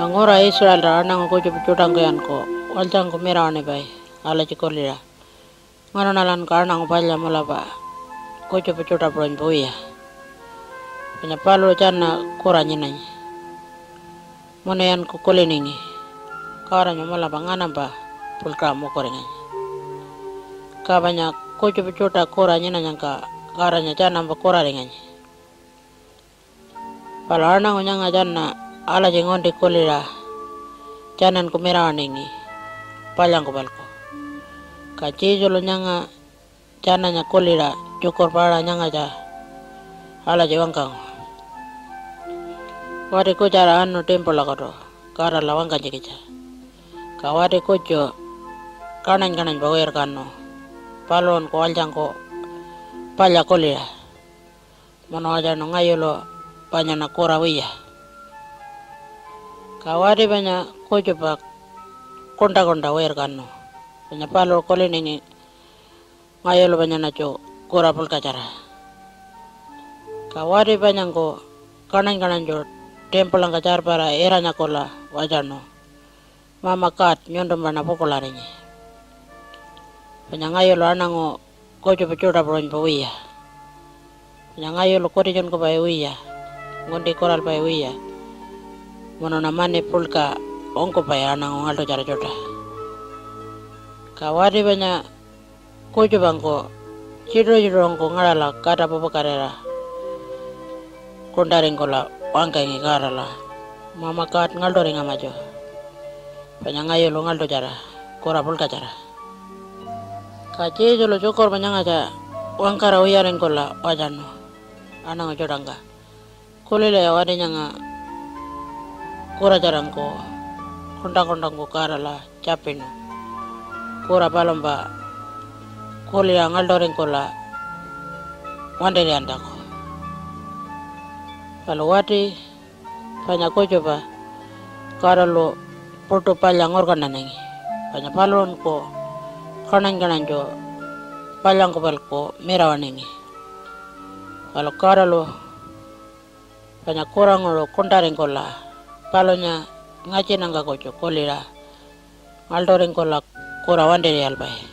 Angora Israel ra nang ko chutang yan ko. Waljang ko mira ni bay. Ala chikolira. Ngano nalan ka nang palya mula ba. Ko chuta proin buya. Panya palo chana kuranya nai. Mona yan ko kuliningi. Karanya mula ba ngana ba pulka mo korengai. Kabanya ko chuta kuranya nanya ka karanya chana ba korarengai. Palo arna ngunyanga chana ala jengon di kolira canan ko meraningi palang ko balko kaci jolo nyanga cana nya kolira cukor para nyanga ja ala jewang kang wari ko cara anu tempo lagaro kara lawang ka jikica kawari ko jo kanan bawer kano palon ko aljang ko pala kolira mono aja no ngayolo panyana kora wiya kawari banyak ko coba konda wer kanu banyak palor kolin ini ngayol banyak naco kurapul kacara kawari banyak ko kanan jo tempel ang kacar para eranya kola wajano mama kat nyondo mana pokolarinya banyak ngayol anango ko coba coba bron pawiya banyak ngayol ko rijon ko pawiya ngondi koral pawiya mono namane pulka ongko paya nang ngaldo cara joda kawari banya kojo bangko jiro ongko ngalala kada popo karera kondaring kola wangka ngi karala mama kat ngaldo ringa majo banya ngayo lo ngaldo cara kora pulka cara kace jolo jokor banya ngaja wangkara uyaring kola wajano anang jodanga kulile wadi nyanga kura jarangko kondang ko karala capino kura balomba kuli angal doreng kola wande andako kalau wati banyak ko coba karalo porto palang organ nanengi banyak palon ko kanan jo palang ko balko merawanengi kalau karalo banyak kurang lo kondareng kola palonya ngaji nangga koco kolira aldoring kola kura wande albai